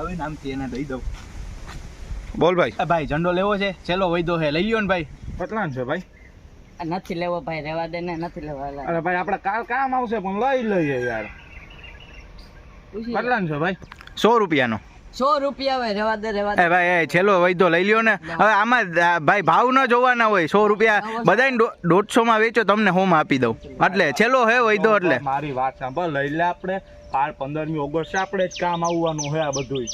આવે ને આમથી એને દઈ દઉં. બોલ ભાઈ. ભાઈ ઝંડો લેવો છે, ચેલો વૈદો હે, લઈ લ્યો ને ભાઈ. કેટલા છે ભાઈ? નથી લેવો ભાઈ, રેવા દે ને, નથી લેવા. અરે ભાઈ આપણે કાલ કામ આવશે પણ લઈ લઈએ યાર. કેટલા છે ભાઈ? 100 રૂપિયાનો. 100 રૂપિયા હોય, રેવા દે. એ ભાઈ છેલ્લો વૈદો લઈ લ્યો ને. હવે આમાં ભાઈ ભાવ ન જોવાના હોય. 100 રૂપિયા બધાને 150 માં વેચો, તમને 100 માં આપી દઉં. એટલે છેલ્લો હે વૈદો. એટલે મારી વાત સાંભળ, લઈ લે. આપણે કાલ 15મી ઓગસ્ટ આપણે જ કામ આવવાનું હે આ બધું.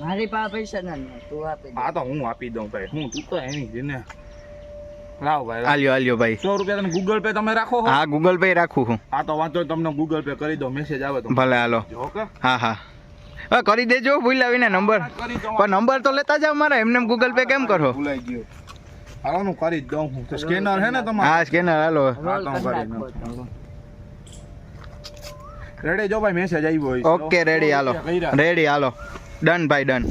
મારી પાસે પૈસા ના, તું આપી દે. હા તો હું આપી દઉં ભાઈ. હું તું તો એની છે ને. લાવ ભાઈ. આલ્યો ભાઈ. 100 રૂપિયા તમે ગૂગલ પે તમે રાખો? હા ગૂગલ પે રાખું હું. હા તો વાંધો તમને ગૂગલ પે કરી દો, મેસેજ આવે તો. ભલે હાલો. ઓકે. હા કરી દેજો. ભૂલાવીને નંબર, પણ નંબર તો લેતા જાવ મારા. એમને ગૂગલ પે કેમ કરો? ભૂલાઈ ગયો. હાલો હું કરી જ દઉં. હું તો સ્કેનર હે ને તમારું? હા સ્કેનર. હાલો રેડી. જો ભાઈ મેસેજ આવ્યો હોય. Okay ready. હાલો રેડી. હાલો ડન ભાઈ ડન.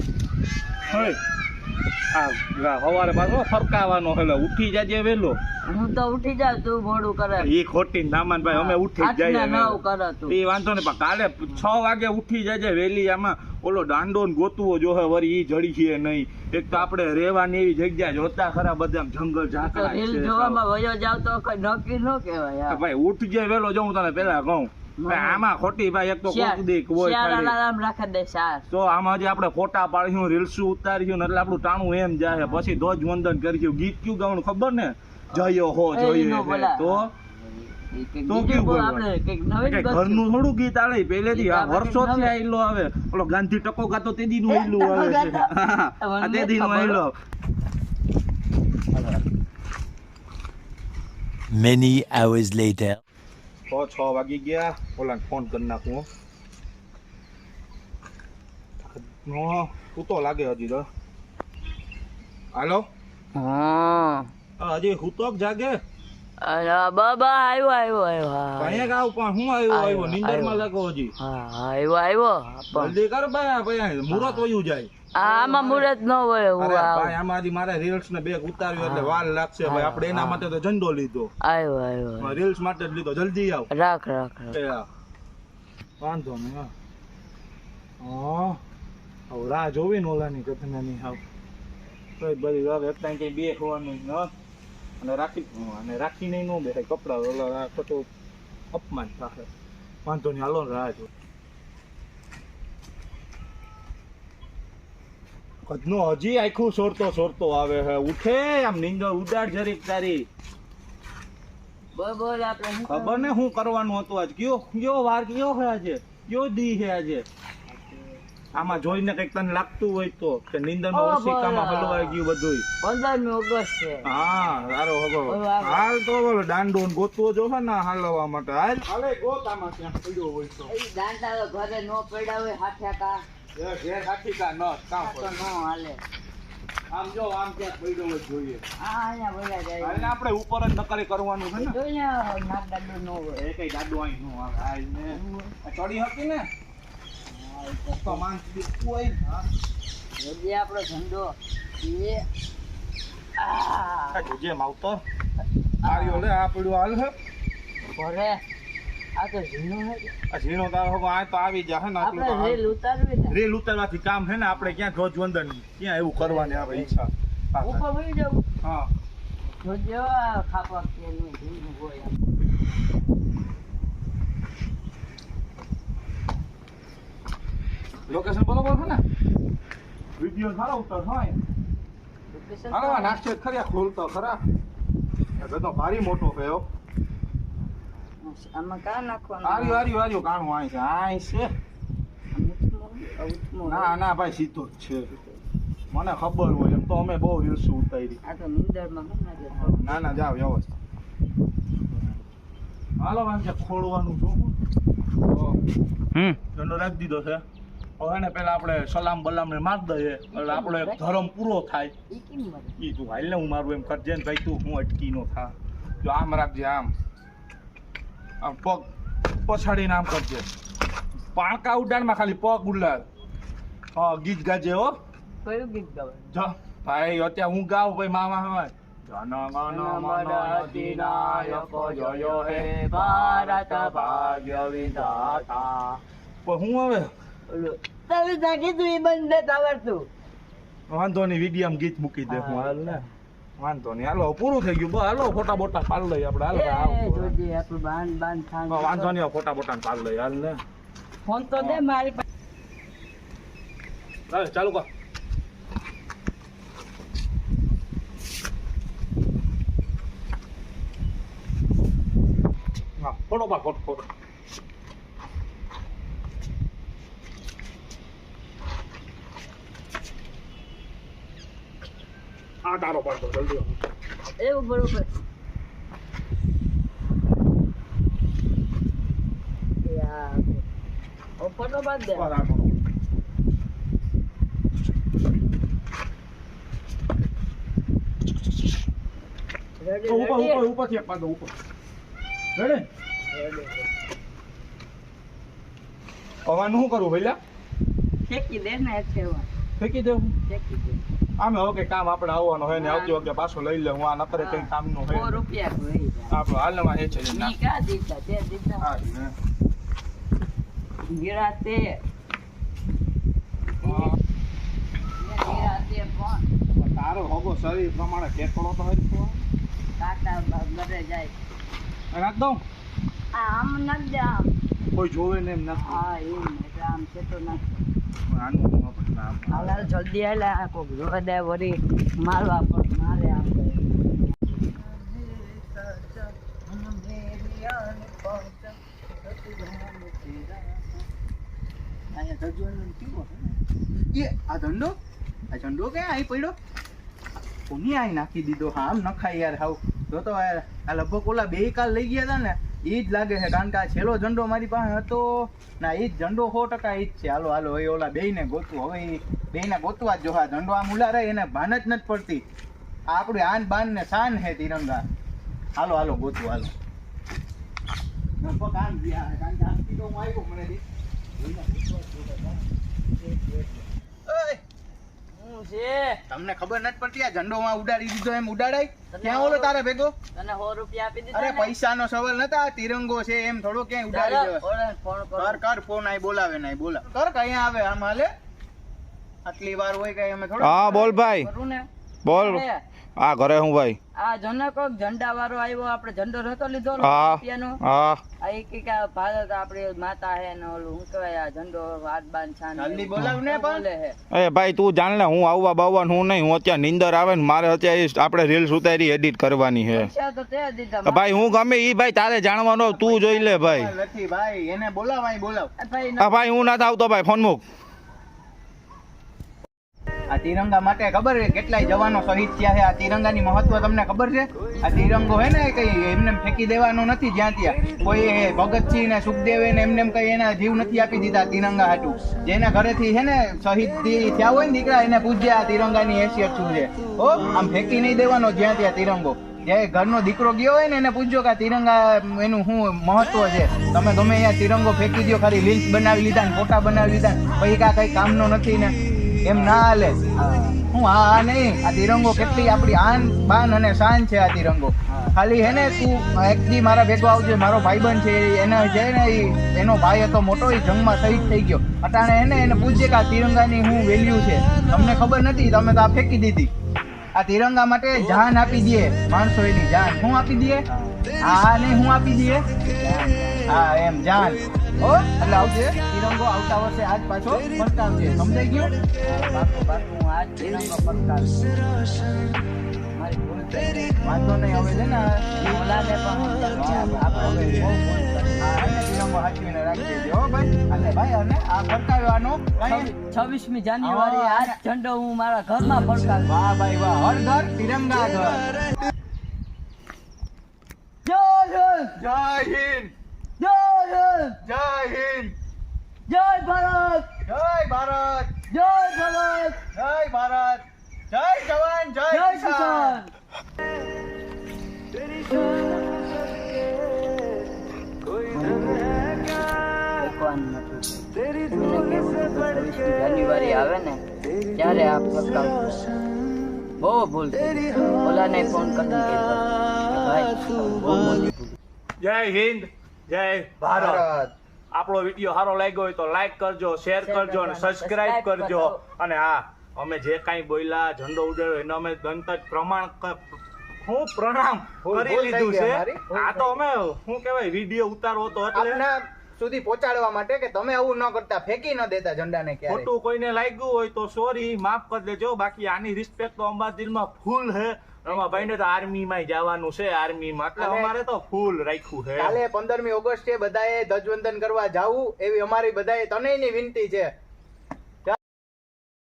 સવારે પાછો ફરકાવાનો એટલે ઉઠી જાજે વેલો. હું તો ઉઠી જાવ, તું મોડું કરે. એ ખોટી સામાન ભાઈ, અમે ઉઠી જ જઈએ. એ વાંધો નહીં, પણ કાલે 6 વાગે ઉઠી જાજે વેલી. આમાં ઓલો દાંડો ને ગોતવો જોહે વરી, ઈ જડી છે નહીં. એક તો આપણે રહેવાની એવી જગ્યા જોતા ખરા, બધા જંગલ ઝાકડા છે. રીલ જોવામાં વયો જાવ તો કઈ નક્કી ન કહેવાય. ભાઈ ઉઠજે વેલો, જો હું તને પેલા કહું. આમાં ખોટી ભાઈ એક તો કોક દીક હોય તો આમાં જે આપણે ફોટા પાડ્યું, રીલ્સ ઉતાર્યું ને એટલે આપણું ટાણું એમ જાય. પછી ધ્વજ વંદન કર્યું, ગીત કયું ગાવાનું ખબર ને? જયો હો જોઈએ તો ઘરનું થોડું ગીત આવે પહેલેથી. વર્ષોથી આયલો આવે. ઓલો ગાંધી ટકો ગાતો તેદી નું આયલું આવે છે. આ તેદી નું આયલો. Many hours later. 6 વાગી ગયા. ઓલા ફોન કરી નાખું. તું તો લાગે હજી તો. હાલો. હજી હું તો જાગે. બાબા આવ્યો. કઈ ગાવ પણ હું આવ્યો નીંદર માં લાગો હજી. આવ્યો જલ્દી કર ભાઈ, મુરત વયું જાય. આમાં મુરત ન હોય. ભાઈ આમાં હજી મારે રીલ્સ ને બેગ ઉતાર્યો એટલે વાર લાગશે ભાઈ. આપણે એના માટે તો ઝંડો લીધો. આવ્યો રીલ્સ માટે જ લીધો. જલ્દી આવ. રાખ. વાંધો નહીં. હા રાહ જોવી ને ઓલાની કથનાની. હાવ તો બધી રાહ એટલા કઈ બે હોવાનું ન. અને રાખીને ન બે કપડા ઓલા ખોટું અપમાન થાય. વાંધો નહીં, હાલો રાહ જો. કદનો હજી આખું સોરતો આવે હે. ઉઠે આમ નીંદર ઉડાડ જરીક તારી. ખબર ને શું કરવાનું હતું આજ. કયો વાર કયો હે આજે, કયો દી હે આજે. આમાં જોઈને કઈક તને લાગતું હોય તો કે નીંદર માં ઓશિકામાં હલવાઈ ગયું બધું. 15મી ઓગસ્ટ છે. હા સારો ખબર. હાલ તો બોલો દાંડો ગોતવો જો ને હાલવા માટે. હાલે ગોત આમાં ક્યાં પડ્યો હોય તો. દાંડા ઘરે નો પડ્યા હોય હાથે કા. ઘેર હાથી કા ન કામ તો નો હાલે. આમ જો આમ ક્યાં પડ્યો હોય જોઈએ. અહીંયા બોલા જાય. હાલ આપણે ઉપર જ નકરી કરવાનું છે ને. જોઈએ નાક દાડો નો હોય. એ કઈ દાડો આઈ નો આવે. હાલ ને ચડી હતી ને તો માન દીકું હોય ને. હા જે આપણો ધંધો એ જે માવતર આર્યો લે આ પડ્યો હાલ હે ઘરે. આ તો ઝીણો હે. આ ઝીણો તારો આ તો આવી જા હે ને. આપણે રેલ ઉતારવી ને. રેલ ઉતારવાથી કામ હે ને. આપણે ક્યાં ધ્વજવંદન ક્યાં એવું કરવાની આપણે ઈચ્છા. ઉપર વહી જાવ. હા જોજો ખાપા કે નું ઝીણું હોય. લોકેશન બરોબર છે ને? વિડિયો સારો ઉતાર હોય. હાલો નાસ્તો ખર્યા ખોલતો ખરા. બધો ભારી મોટો થયો. આમાં કા નાખવાનું? આર્યો કાણું આય છે. ના ભાઈ સીધો જ છે. મને ખબર હોય એમ તો અમે બહુ રીલ્સ ઉતારી. આ તો નીંદરમાં ના જાવ વ્યવસ્થિત. હાલો વાંચે ખોલવાનું છું. દંડો રાખી દીધો છે. હવે ને પેલા આપણે સલામ બલામ ને માર દઈએ એટલે આપણો એક ધર્મ પૂરો થાય. ઈ તું હાલ ને હું મારું એમ કરજે ને ભાઈ. તું હું અટકી નો થા. જો આમ રાખજે. આમ પગ પછાડીને આમ કરજે. પાણકા ઉડાડમાં ખાલી પગ ઉડાડ. હા ગીત ગાજે હો. કયું ગીત ગાવે? જો ભાઈ અત્યારે હું ગાવ ભાઈ મામા હવે. જન ગણ મન અધિનાયક જય હે ભારત ભાગ્ય વિધાતા. પણ હું હવે તારે જાગી તું ઈ બંધ નથી આવડતું. વાંધો નહીં, વિડીયો ગીત મૂકી દે હું હાલ ને. વાંધો નહીં, હાલો પૂરું થઈ ગયું. બસ હાલો ફોટા બોટા પાડ લઈએ આપણે. હાલો એ જોજે આપણું બાન ખાન. વાંધો નહીં, ફોટા બોટા પાડ લઈએ હાલ ને. ફોન તો દે મારી પાસે. ચાલો ચાલુ કર. હા ફોટો પાડ, ફોટો. આ તારો પાડો જલ્દી. એવું બરોબર. યાર ઓ ફોટો બાદ દે. ઉપર થી પાડો ઉપર. રેડી? પવાનું શું કરું ભઈલા? ફેંકી દે ને એવા. ફેંકી દેવું? ફેંકી દે. આમે ઓકે કામ આપણે આવવાનો હોય ને આવતી વખતે પાછો લઈ લે. હું આ નકરે કઈ કામ નું હોય. 100 રૂપિયા કોઈ. આપણો હાલમાં એ છે મી કા દીધા તે દીધા. હા ને. ગિરાતે. ગિરાતે પણ તારો હોગો શરીર પ્રમાણે ટેકડો તો હોય તો કાટા ઘરે જાય. રાખ દઉં. આમ નાખ દે આમ. કોઈ જોવે ને એમ ના. હા એમ એટલે આમ છે તો નાખ. આનું હું આપણે નામ. હાલ જલ્દી હાલ આ કોક જોવા દે વળી મારવા પર મારે આમ. આ ઝંડો ક્યાં અહીં પડ્યો? કોની અહીં નાખી દીધો? હા આમ નખાય યાર. હાવ જો તો આ લગભગ ઓલા બે કાલ લઈ ગયા હતા ને એ જ લાગે છે, કારણ કે આ છેલ્લો ઝંડો મારી પાસે હતો ના. એ જ ઝંડો 100% એ જ છે. હાલો હાલો એ ઓલા બેયને ગોતવું. હવે એ બેયને ગોતવા જ જો. આ ઝંડો આમ ઉલા રહે એને ભાન જ નથી પડતી. આ આપણી આન બાન ને શાન હે તિરંગા. હાલો હાલો ગોતવું હાલો. લગભગ આમ ગયા હે, કારણ કે આમથી તો હું આવ્યો મને ઓય હું છે તમને ખબર નથી પડતી? આ ઝંડો માં ઉડાડી દીધો એમ ઉડાડાય? ક્યાં ઓલો તારે ભેગો? તને 100 રૂપિયા આપી દીધા. અરે પૈસાનો સવાલ નતા, આ તિરંગો છે એમ થોડો ક્યાંય ઉડાડી દેવાય. ફોન કર કર ફોન આય બોલાવે નહીં બોલા કર કઈ આવે આમ હાલે. આટલી વાર હોય કઈ અમે થોડા. હા બોલ ભાઈ, કરું ને. બોલ. આ ઘરે હું ભાઈ. આ જોને કોક ઝંડા વાળો આવ્યો, આપણે ઝંડો નતો લીધો હા રૂપિયાનો. હા આ એક કે ભારત આપણી માતા હે ને ઓલું હું કહેવાય આ ઝંડો હાથ બાંધ છાન જલ્દી બોલાવ ને પણ. બોલે હે. એ ભાઈ તું જાણ લે, હું આવવા બાવવા હું નહીં. હું અત્યારે નીંદર આવે ને મારે અત્યારે આપણે રીલ્સ ઉતારી એડિટ કરવાની છે. પૈસા તો તે દીધા. ભાઈ હું ગમે ઈ ભાઈ તારે જાણવાનો, તું જોઈ લે ભાઈ. નથી ભાઈ એને બોલાવ આય બોલાવ. હા ભાઈ હું નથી આવતો ભાઈ, ફોન મૂક. આ તિરંગા માટે ખબર છે કેટલાય જવાનો શહીદ થયા છે? આ તિરંગાની મહત્વ તમને ખબર છે? આ તિરંગો હે ને કઈ એમને ફેંકી દેવાનો નથી. જ્યાં ત્યાં કોઈ ભગતસિંહ ને સુખદેવે ને એમને કઈ એના જીવ નથી આપી દીધા તિરંગા હાટું. જેના ઘરેથી છે ને શહીદ થયા હોય ને દીકરા એને પૂજ્યા. આ તિરંગાની હેસિયત શું છે? હો આમ ફેંકી નહીં દેવાનો જ્યાં ત્યાં તિરંગો. જે ઘરનો દીકરો ગયો હોય ને એને પૂછજો કે આ તિરંગા એનું શું મહત્વ છે. તમે ગમે અહીંયા તિરંગો ફેંકી દો, ખાલી રીલ્સ બનાવી લીધા ને ફોટા બનાવી લીધા પછી કા કઈ કામનો નથી ને એમ ના હાલે. હું આ નહીં, આ તિરંગો કેટલી આપણી આન બાન અને શાન છે. આ તિરંગો ખાલી હે ને તું એક દી મારા ભેગો આવજો. મારો ભાઈબંધ છે એના છે ને એનો ભાઈ હતો મોટો, એ જંગમાં શહીદ થઈ ગયો. અટાણે હે ને એને પૂછજે કે આ તિરંગાની શું વેલ્યુ છે. તમને ખબર નથી, તમે તો આ ફેંકી દીધી. આ તિરંગા માટે જાન આપી દે માણસો, એની જાન શું આપી દે? હા નહીં હું આપી દે. હા એમ જાન. હો એટલે આવજે તિરંગો આવતા વર્ષે આજ પાછો ફરકાવજે. સમજાઈ ગયું? બાપુ બાપુ આજ તિરંગો ફરકાવ. મારી ભૂલ થઈ. વાંધો નહીં હવે છે ને ઓલાને પણ આપણે હવે બહુ ભૂલ કરી. આને તિરંગો હાચવીને રાખી દેજો હો ભાઈ. એટલે ભાઈ અને આ ફરકાવ્યો આનો કઈ 26મી જાન્યુઆરી આજ ઝંડો હું મારા ઘરમાં ફરકાવ્યો. વાહ ભાઈ વાહ. હર ઘર તિરંગા ઘર. જય હિન્દ, જય હિન્દ, જય હિન્દ, જય હિન્દ, જય ભારત, જય ભારત, જય ભારત, જય ભારત, જય જવાન, જય જય કિસાન. જાન્યુઆરી આવે ને ત્યારે આ ફરકાવજો. બહુ ભૂલ થઈ. ઓલાને ફોન કરીને કહેતો ભાઈ બહુ મોટી ભૂલ. જય હિન્દ, જય ભારત. આપણો વિડીયો સારો લાગ્યો હોય તો લાઈક કરજો, શેર કરજો અને સબસ્ક્રાઇબ કરજો. અને હા, અમે જે કાંઈ બોલ્યા, ઝંડો ઉડાડ્યો એનો અમે દંત પ્રમાણ હું પ્રણામ કરી લીધું છે. આ તો અમે શું કહેવાય વિડીયો ઉતારવો તો એટલે સુધી પહોંચાડવા માટે કે તમે આવું ન કરતા, ફેંકી ન દેતા ઝંડાને. ખોટું કોઈને લાગ્યું હોય તો સોરી, માફ કરી દેજો. બાકી આની રિસ્પેક્ટ તો અમારા દિલમાં ફૂલ છે. અમારા ભાઈને તો આર્મી માં જવાનું છે, આર્મીમાં, એટલે અમારે તો ફૂલ રાખ્યું છે. કાલે 15મી ઓગસ્ટે બધાએ ધ્વજવંદન કરવા જાવું એવી અમારી બધાએ તનેયની વિનંતી છે.